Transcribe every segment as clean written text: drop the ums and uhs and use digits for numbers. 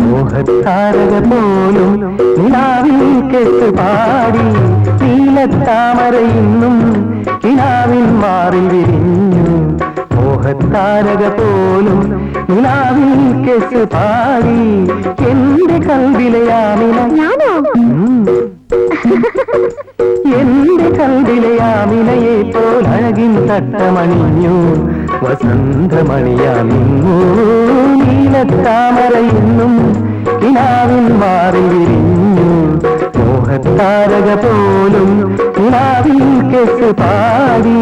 മോഹത്താരക പോലും നിലാവിൽ കെട്ടുപാടി നീലത്താമര ഇന്നും കിനാവിൽ മാറി വിരിഞ്ഞു. മോഹത്താരക പോലും നിലാവിൽ കെട്ടുപാടി എന്റെ കൽവിലയാമിന എന്റെ കൽവിലയാമിനയെ പോലഴകിൻ തട്ടമണിഞ്ഞു. വസന്തമണിയാമിന്നു നീലത്താമര ഇന്നും കിനാവിൽ മാറി വിരിഞ്ഞു. മോഹത്താരക പോലും കിനാവിൽ കെട്ടുപാടി.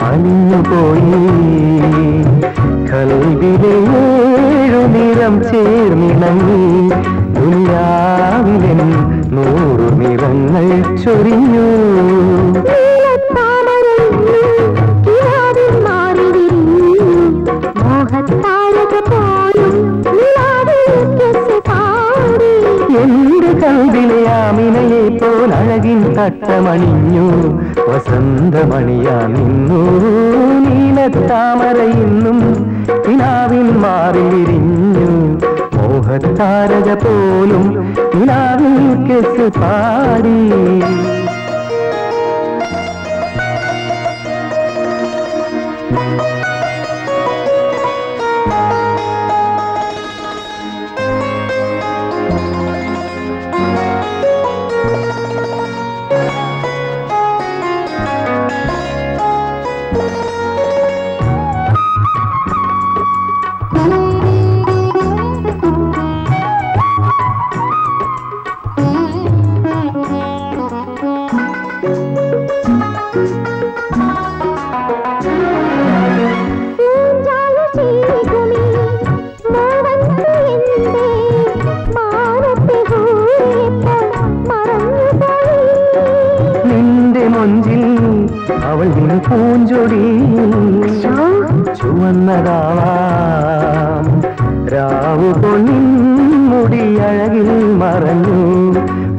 അലിഞ്ഞുപോയി കൽവിലേഴു നിറം ചേർന്നിണങ്ങി. ദുനിയാവിലെ 100 നിറങ്ങൾ ചൊരിഞ്ഞു. എന്റെ കൽവിലയാമിനയെ പോലഴകിൻ തട്ടമണിഞ്ഞു. വസന്തമണിയാമിന്നു നീലത്താമര ഇന്നും കിനാവിൽ മാറി വിരിഞ്ഞു. മോഹത്താരക പോലും കിനാവിൽ കെട്ടുപാടി. അവൾ പൂഞ്ചൊടി ചുവന്നതാവാം രാവു പൊന്നിൻ മുടി അഴകിൽ മറഞ്ഞു.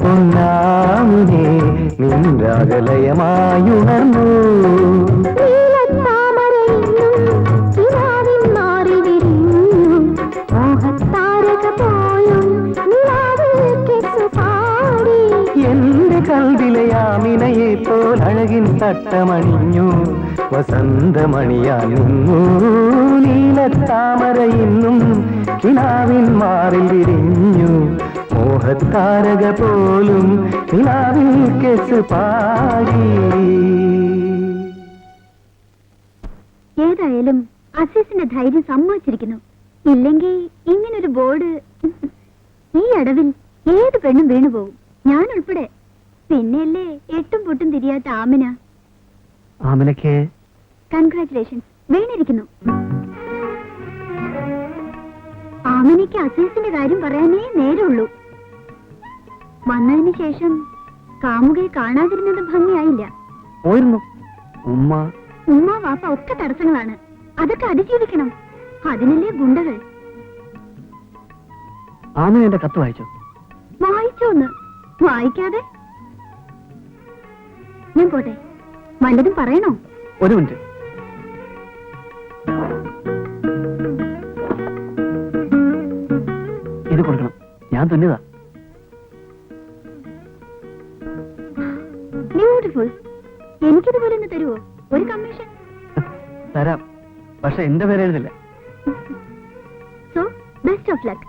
പൊന്നാമിനെ നിൻരാഗലയമായുണർന്നു. എന്റെ കൽവിലയാമിനയെ പോലഴകിൻ തട്ടമണിഞ്ഞു. വസന്തമണിയാനിന്നു നീലത്താമര ഇന്നും കിനാവിൻ മാറി വിരിഞ്ഞു. മോഹത്താരക പോലും കിനാവിൽ കെട്ടുപാടി. ഏതായാലും അസീസിന്റെ ധൈര്യം സമ്മതിച്ചിരിക്കുന്നു. ഇല്ലെങ്കിൽ ഇങ്ങനൊരു ബോർഡ് ഈ അടവിൽ ഏത് പെണ്ണും വീണുപോകും, ഞാൻ ഉൾപ്പെടെ. പിന്നെയല്ലേ എട്ടും പൊട്ടും തിരിയാത്ത ആമിന. ആമിനക്ക് കൺഗ്രാറ്റുലേഷൻസ്. വീണിരിക്കുന്നു. ആമിനയ്ക്ക് അസീസിന്റെ കാര്യം പറയാനേ നേരമുള്ളൂ. വന്നതിന് ശേഷം കാമുകയെ കാണാതിരുന്നത് ഭംഗിയായില്ല. ഉമ്മ വാപ്പ ഒക്കെ തടസ്സങ്ങളാണ്. അതൊക്കെ അതിജീവിക്കണം. അതിനല്ലേ ഗുണ്ടകൾ. ആമിന എന്റെ കത്ത് വായിച്ചോ? വായിച്ചോന്ന്? വായിക്കാതെ ഞാൻ പോട്ടെ. വല്ലതും പറയണോ? ഒരു മിനിറ്റ്. ഇത് കൊടുക്കണം, ഞാൻ തുന്നിയതാ. ബ്യൂട്ടിഫുൾ. എനിക്കിതുപോലെ ഒന്ന് തരുവോ? ഒരു കമ്മീഷൻ തരാം, പക്ഷെ എന്റെ പേര് എഴുതില്ല. So best of luck.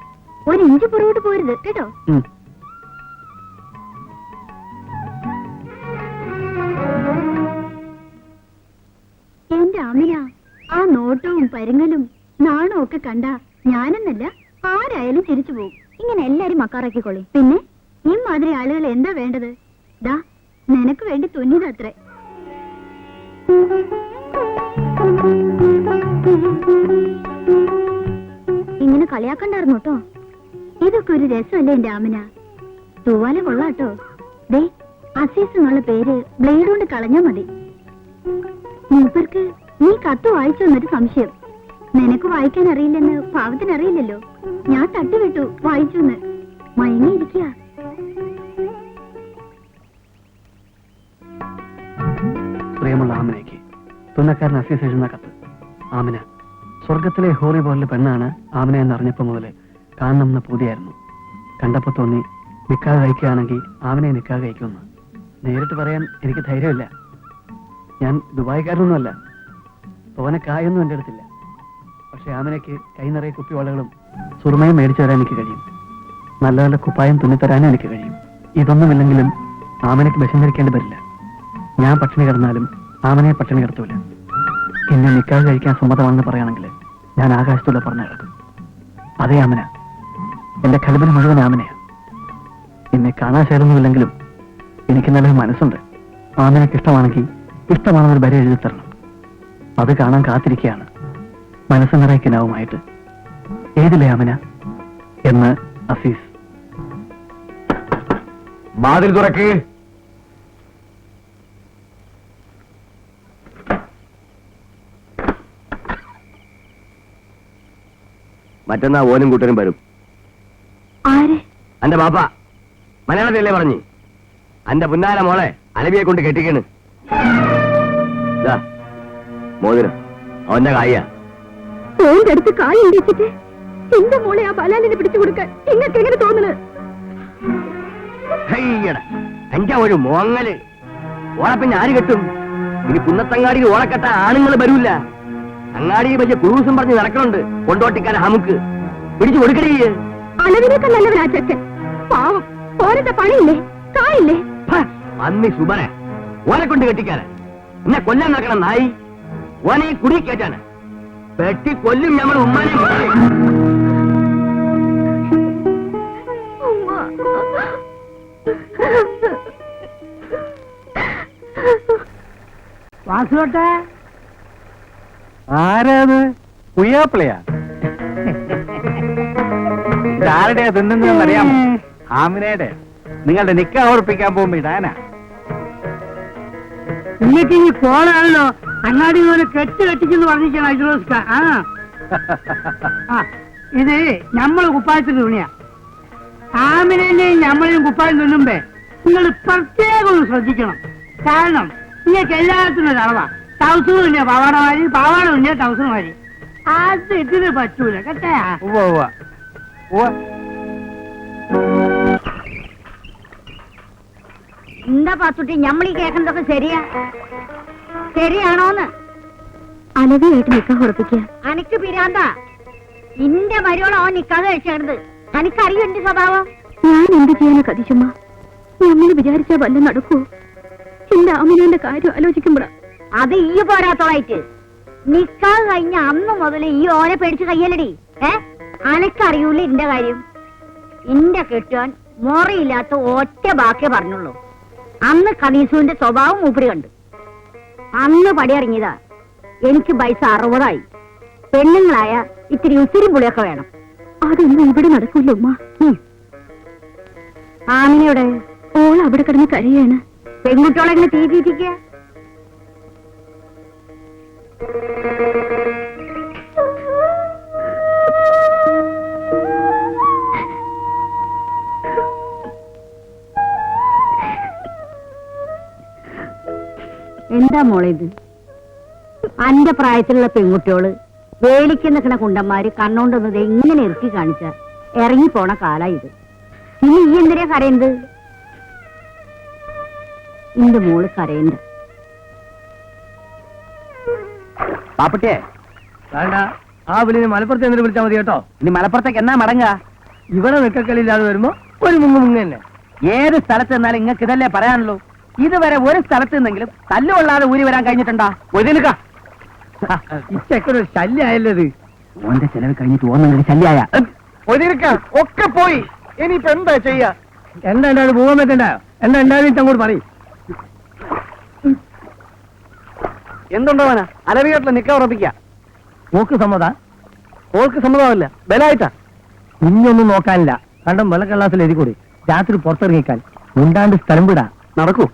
ഒരു ഇഞ്ച് പുറകോട്ട് പോരുത് കേട്ടോ. എന്റെ ആമിന, ആ നോട്ടവും പരുങ്ങലും നാണവും ഒക്കെ കണ്ട ഞാനെന്നല്ല ആരായാലും ചിരിച്ചു പോകും. ഇങ്ങനെ എല്ലാരും മക്കാറാക്കിക്കൊള്ളി. പിന്നെ ഈ മാതിരി ആളുകൾ എന്താ വേണ്ടത്? ദാ നിനക്ക് വേണ്ടി തുന്നിയതത്രേ. ഇങ്ങനെ കളിയാക്കണ്ടായിരുന്നു കേട്ടോ. ഇതൊക്കെ ഒരു രസമല്ലേ എന്റെ ആമിന? തൂവാല കൊള്ളാട്ടോ. ദേ അസീസ് എന്നുള്ള പേര് ബ്ലേഡ് കൊണ്ട് കളഞ്ഞാ മതി. മൂപ്പർക്ക് നീ കത്ത് വായിച്ചു എന്നൊരു സംശയം. നിനക്ക് വായിക്കാൻ അറിയില്ലെന്ന് പാവത്തിന് അറിയില്ലല്ലോ. ഞാൻ തട്ടിവിട്ടു വായിച്ചു. മയങ്ങിയിരിക്കുക. പ്രിയമുള്ള ആമിനയ്ക്ക് തുന്നക്കാരൻ അസീസ് എഴുതുന്ന കത്ത്. ആമിന, സ്വർഗത്തിലെ ഹോറി പോലുള്ള പെണ്ണാണ് ആമിന എന്നറിഞ്ഞപ്പോ മുതല് കാണണമെന്ന് പൂതിയായിരുന്നു. കണ്ടപ്പോ തോന്നി നിക്കാതെ കഴിക്കുകയാണെങ്കിൽ ആമിനെ നിക്കാതെ കഴിക്കുമെന്ന്. നേരിട്ട് പറയാൻ എനിക്ക് ധൈര്യമില്ല. ഞാൻ ദുബായിക്കാരനൊന്നുമല്ല, തോനെ കായൊന്നും എൻ്റെ അടുത്തില്ല. പക്ഷെ ആമിനയ്ക്ക് കൈ നിറയെ കുപ്പിവളകളും സുറുമയും മേടിച്ചു തരാൻ എനിക്ക് കഴിയും. നല്ല നല്ല കുപ്പായം തുന്നിത്തരാനും എനിക്ക് കഴിയും. ഇതൊന്നുമില്ലെങ്കിലും ആമിനയ്ക്ക് വിഷം ധരിക്കേണ്ടി വരില്ല. ഞാൻ പട്ടിണി കിടന്നാലും ആമനെ പട്ടിണി കിടത്തൂല. എന്നെ നിക്കാതെ കഴിക്കാൻ സമ്മതമാണെന്ന് പറയുകയാണെങ്കിൽ ഞാൻ ആകാശത്തൂല പറഞ്ഞു കിടക്കും. അതേ ആമന, എന്റെ കൽബിന് മുഴുവൻ ആമനയാ. എന്നെ കാണാൻ ചേരുന്നുമില്ലെങ്കിലും എനിക്ക് നല്ലൊരു മനസ്സുണ്ട്. ആമനയ്ക്ക് ഇഷ്ടമാണെങ്കിൽ ഇഷ്ടമാണെന്നൊരു വരെ എഴുതി തരണം. അത് കാണാൻ കാത്തിരിക്കുകയാണ് മനസ്സ് നിറയ്ക്കനാവുമായിട്ട്. ഏതില്ലേ ആമന എന്ന് അസീസ്. വാതിൽ തുറക്ക്. മറ്റന്നാ ഓനും കൂട്ടരും വരും. ആര്? അന്റെ ബാപ്പ മലയാളത്തിലല്ലേ പറഞ്ഞു. അന്റെ പുന്നാര മോളെ അലവിയെ കൊണ്ട് കെട്ടിക്കണ്. മോതിരം അവന്റെ കായ. ഓന്റെ അടുത്ത് കായ ഇടിച്ചിട്ട് എന്റെ മോളെ ആ ബലാലിനെ പിടിച്ചു കൊടുക്കാൻ നിങ്ങൾക്ക് എങ്ങനെ തോന്നുന്നത്? എന്റെ ഒരു മോങ്ങല്. ഓളെ പിന്നെ ആര് കെട്ടും? ഇനി കുന്നത്തങ്ങാടി ഓളക്കെട്ട ആണുങ്ങൾ വരൂല്ല. അങ്ങാടി വലിയ ക്രൂസും പറഞ്ഞ് നടക്കണുണ്ട് കൊണ്ടോട്ടിക്കാരെ ഹമുക്ക്. പിടിച്ചു കൊടുക്കണേ. അളവിനേക്കാൾ നല്ലവരാ ചച്ചൻ. പാവം, ഓരത്തെ പണിയില്ലേ, കായില്ലേ? അന്നി സുബനെ ഓനെ കൊണ്ട് കെട്ടിക്കാന് എന്നെ കൊല്ലാൻ നടക്കണം നായി. ഓനെ ഈ കുടി കേറ്റാന് പെട്ടി കൊല്ലും ഞമ്മൾ ഉമ്മാനെ. വാസുവട്ടെ, ആരാത്? പുയ്യാപ്പിളയാ? ഇതാരുടെയാ തിന്നുന്നതെന്ന് അറിയാമോ? ആമിനയുടെ. നിങ്ങളുടെ നിക്കാഹ് ഉറപ്പിക്കാൻ പോകുമ്പോ ഇടാനാ. ഇന്നേക്ക് ഈ കോളാണല്ലോ അങ്ങാടി പോലെ കെട്ടിച്ചെന്ന് പറഞ്ഞിരിക്കണം ഐദ്രോസ്ക. ഇത് നമ്മള് കുപ്പായത്തിന് തുണിയാ. ആമിനെയും നമ്മളെയും കുപ്പായം തുന്നുമ്പേ നിങ്ങൾ പ്രത്യേകം ഒന്ന് ശ്രദ്ധിക്കണം. കാരണം നിങ്ങൾക്ക് എല്ലാത്തിനും ഒരു അളവാ. ടൗസർ തുന്നിയ പാവാട മാരി, പാവാട തുന്നിയ ടൗസർ മാരി. അത് ഇതിന് പറ്റൂല കേട്ടാ. എന്താ പാത്തുട്ടി ഞമ്മളീ കേൾക്കുന്നതൊക്കെ ശരിയാണോന്ന്? അലവിയായിട്ട് നിക്കാഹ് ഉറപ്പിക്കുക. അനക്ക് പിരാന്താ. ഇന്റെ മരുവളോ നിക്കാതെ കഴിച്ചത് അനക്കറിയോ എന്റെ സ്വഭാവം? ഞാൻ എന്ത് ചെയ്യാനാ കതിശമ്മ? നമ്മൾ വിചാരിച്ചാ വല്ലതും നടക്കൂ? എന്റെ അമ്മയുടെ കാര്യം ആലോചിക്കുമ്പോഴാ. അത് ഈ പോരാത്തോളായിട്ട് നിക്കാഹ് കഴിഞ്ഞ അന്ന് മുതൽ ഈ ഓനെ പേടിച്ച് കയ്യലടി. അനക്കറിയൂല ഇന്റെ കാര്യം. ഇന്റെ കെട്ടുവാൻ മോറയില്ലാത്ത ഒറ്റ ബാക്കേ പറഞ്ഞുള്ളൂ. അന്ന് കനീസുവിന്റെ സ്വഭാവം മൂപ്പര് കണ്ടു. അന്ന് പടിയിറങ്ങിയതാ. എനിക്ക് വയസ്സ് 60 പെണ്ണുങ്ങളായ ഇത്തിരി ഉത്തിരി പുളിയൊക്കെ വേണം. അതൊന്നും ഇവിടെ നടക്കൂല ഉമ്മ. ആമിനയുടെ ഓൾ അവിടെ കിടന്ന് കരയാണ്. പെൺകുട്ടികളെ എങ്ങനെ തീ തീറ്റിക്ക? എന്താ മോളെ ഇത്? അന്റെ പ്രായത്തിലുള്ള പെൺകുട്ടികള് വേലിക്ക് നിൽക്കുന്ന കുണ്ടന്മാര് കണ്ണോണ്ടുന്നത് എങ്ങനെ ഇറക്കി കാണിച്ച ഇറങ്ങിപ്പോണ കാലാ ഇത്. ഇനി ഈ എന്തിനാ കരയുന്നത്? ഇന്റെ മോള് കരയണ്ട. പാപ്പട്ടിയെ വേണ്ട, ആ വിളിന് മലപ്പുറത്ത് എന്നിട്ട് വിളിച്ചാൽ മതി കേട്ടോ. ഇനി മലപ്പുറത്തേക്ക് എന്നാ മടങ്ങ? ഇവിടെ നിൽക്കക്കളില്ലാതെ വരുമ്പോ ഒരു മുങ്ങ് തന്നെ. ഏത് സ്ഥലത്ത് നിന്നാലും നിങ്ങൾക്ക് ഇതല്ലേ പറയാനുള്ളൂ. ഇതുവരെ ഒരു സ്ഥലത്ത് നിന്നെങ്കിലും തല്ലുകൊള്ളാതെ ഊരി വരാൻ കഴിഞ്ഞിട്ടുണ്ടോ? ഇച്ചക്കൊരു ശല്യായല്ലോ ഇത്. ഓന്റെ ചെലവ് കഴിഞ്ഞിട്ട് ഓന്നെങ്കിലും ശല്യായ ഒക്കെ പോയി. ഇനിയിപ്പോ എന്താ ചെയ്യാ? എന്താ ഉണ്ടാവും പോകാൻ പറ്റണ്ടായോ? എന്താ ഉണ്ടാവും അങ്ങോട്ട് പറയും. എന്തുണ്ടാവാനാ? അലവിയാട്ടില് നിക്ക ഉറപ്പിക്ക. ഓക്ക് സമ്മത? ഓൾക്ക് സമ്മതമല്ല, ബലായിട്ടാ. ഇനിയൊന്നും നോക്കാനില്ല. കണ്ടും വെള്ളക്കള്ളാസിൽ എഴുതിക്കൂടി. രാത്രി പുറത്തിറങ്ങിക്കാൻ മുണ്ടാണ്ട് സ്ഥലം വിടാ. നടക്കൂ.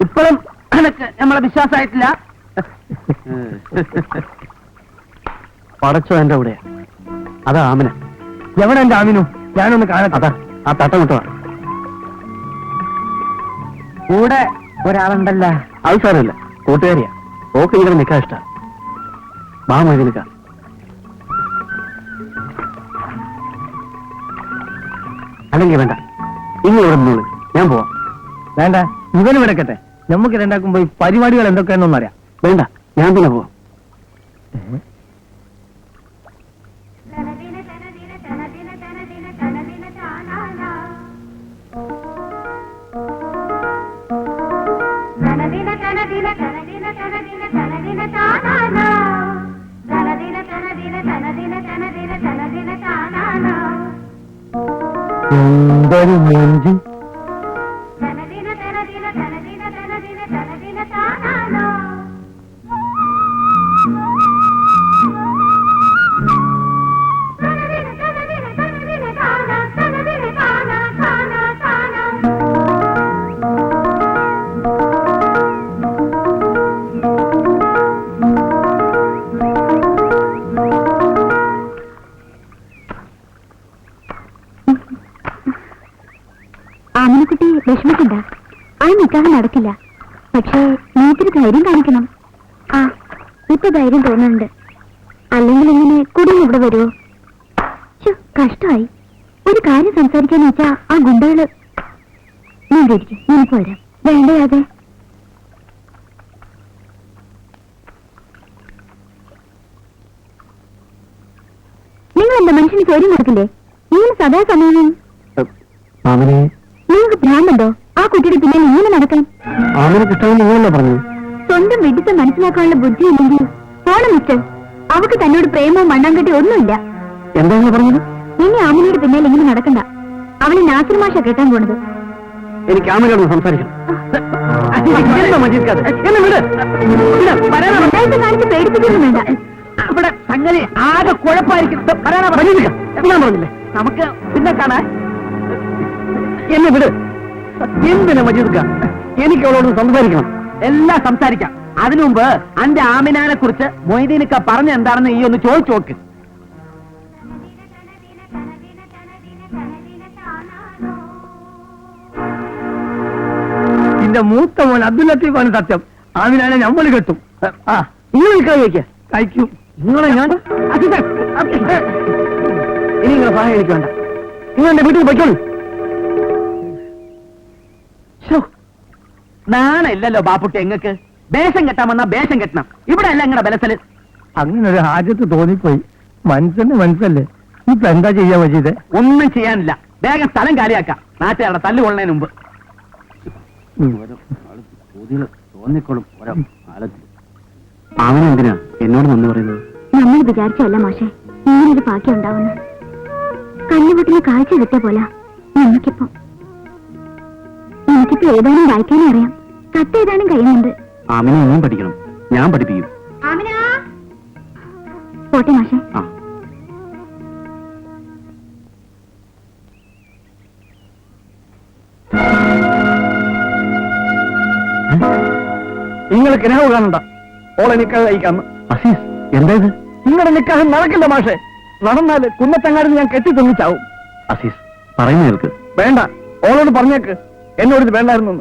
ഇപ്പോഴും നമ്മളെ വിശ്വാസമായിട്ടില്ല. പടച്ചോ എന്റെ അവിടെ. അതാ ആമിന. എവിടെ എന്റെ ആമിനു? ഞാനൊന്ന് കാണട്ടെ. അതാ ആ തട്ടം കിട്ടുക. കൂടെ ഒരാളുണ്ടല്ല. അത് സാരമില്ല, കൂട്ടുകാരിയാ. ഓക്ക് ഇവിടെ നിൽക്കാൻ ഇഷ്ട. വാ മതി നിൽക്കാം. അല്ലെങ്കിൽ വേണ്ട, ഇനി ഇവിടെ നിന്നോളൂ, ഞാൻ പോവാം. വേണ്ട, ഇവന് വിടക്കട്ടെ. നമുക്ക് രണ്ടാക്കും പോയി പരിപാടികൾ എന്തൊക്കെയാണെന്നൊന്നും അറിയാം. വേണ്ട, ഞാൻ തന്നെ പോവാം. എന്തൊരു നെഞ്ച്. ആമിനക്കുട്ടി വിഷമിക്കണ്ട. ആ നിക്കാഹ് നടക്കില്ല. പക്ഷേ നീത്തിരി ധൈര്യം കാണിക്കണം. ആ ഇപ്പൊ ധൈര്യം തോന്നുന്നുണ്ട്. അല്ലെങ്കിൽ ഇങ്ങനെ കുടുംബം ഇവിടെ വരുമോ? കഷ്ടമായി. ഒരു കാര്യം സംസാരിക്കാന്ന് വെച്ചാ ആ ഗുണ്ടകള്. ഞാൻ ഇരിക്കും, നിനക്ക് വരാം. വേണ്ടേ? അതെ, നിങ്ങൾ എന്താ മനുഷ്യന് ചോദ്യം കൊടുക്കില്ലേ? ഇങ്ങനെ സദാ സമയം ആമിനെ നിങ്ങൾക്ക് ഭ്രാന്തുണ്ടോ? ആ കുട്ടിയുടെ പിന്നിൽ ഇങ്ങനെ നടക്കാൻ. ആമിനെ കിട്ടാമെന്ന് നിങ്ങളല്ലേ പറഞ്ഞു? സ്വന്തം വിഡിത്തം മനസ്സിലാക്കാനുള്ള ബുദ്ധി ഇല്ലെങ്കിൽ പോണം മിസ്റ്റർ. അവക്ക് തന്നോട് പ്രേമവും മണ്ണാങ്കട്ടി ഒന്നുമില്ല. എന്താ നിങ്ങൾ പറഞ്ഞത്? ഇനി ആമിനയുടെ പിന്നാലെ ഇങ്ങനെ നടക്കണ്ട. അവളെ നാസിർ മാഷ കേട്ടാൻ പോണത്. എനിക്ക് ആമിനോട് സംസാരിക്കണം. കാണിച്ച് പേടിപ്പിക്കൊന്നും വേണ്ട. അവിടെ സംഗതി ആകെ കുഴപ്പമായിരിക്കും. ഞാൻ പറഞ്ഞില്ലേ നമുക്ക് പിന്നെ കാണാൻ. എന്നെ വിട്. എന്തിനാ മജീദ്ക്ക? എനിക്ക് അവളോട് സംസാരിക്കണം. എല്ലാം സംസാരിക്കാം. അതിനു മുമ്പ് അന്റെ ആമിനാനെ കുറിച്ച് മൊയ്തീനക്ക പറഞ്ഞ എന്താണെന്ന് ഈ ഒന്ന് ചോദിച്ചു നോക്ക്. എന്റെ മൂത്ത മോൻ അബ്ദുൽ ലത്തീഫാണ് സത്യം. ആമിനാനെ നമ്മൾ കെട്ടും. ആ നിങ്ങൾ നിൽക്കാൻ വയ്ക്ക. കഴിക്കും. നിങ്ങളെ ഞാൻ ഇനി നിങ്ങളെ സഹായം എനിക്ക് വേണ്ട. നിങ്ങൾ എന്റെ വീട്ടിൽ പൊയ്ക്കോളൂ. നാണല്ലോ ബാപ്പുട്ടി. എങ്ങക്ക് വേഷം കെട്ടാൻ വന്നാ വേഷം കെട്ടണം. ഇവിടെ അല്ല എങ്ങനെ ബലസല്. അങ്ങനെ ഒരു ഹാജത്ത് തോന്നിപ്പോയി. മനസ്സല്ലേ. ഇപ്പൊ എന്താ ചെയ്യാൻ പറ്റിയത്? ഒന്നും ചെയ്യാനില്ല. വേഗം സ്ഥലം കാര്യാക്കാം. നാട്ടുകാരുടെ തല്ലുകൊള്ളതിന് മുമ്പ്. തോന്നിക്കോളും ഓരോ കാലത്ത്. അവൻ എന്തിനാ എന്നോട് നന്ദി പറയുന്നത്? നമ്മൾ വിചാരിച്ചല്ല മാഷെ ഇങ്ങനൊരു ഭാഗ്യം ഉണ്ടാവുന്നു. കണ്ണുപൊട്ടിന് കാഴ്ച കിട്ടിയ പോലെ എനിക്കിപ്പോ ഏതാനും വായിക്കാനും അറിയാം. കത്ത് ഏതാനും കഴിയുന്നുണ്ട്. ആമിനെ ഇനിയും പഠിക്കണം. ഞാൻ പഠിപ്പിക്കും. പോട്ടെ മാഷെ. ആ നിങ്ങൾ കിനാവ് കാണണ്ട. ഓളെ നിക്കാഹ് കഴിക്കാന്ന്. അസീസ് എന്താ ഇത്? നിങ്ങളുടെ നിക്കാഹ് നടക്കില്ല മാഷെ. നടന്നാല് കുന്നത്തങ്ങാടിന് ഞാൻ കെട്ടി തന്നിച്ചാവും. അസീസ് പറയുന്ന കേൾക്ക്. വേണ്ട, ഓളോട് പറഞ്ഞേക്ക് എന്നോട് ഇത് വേണ്ടായിരുന്നു.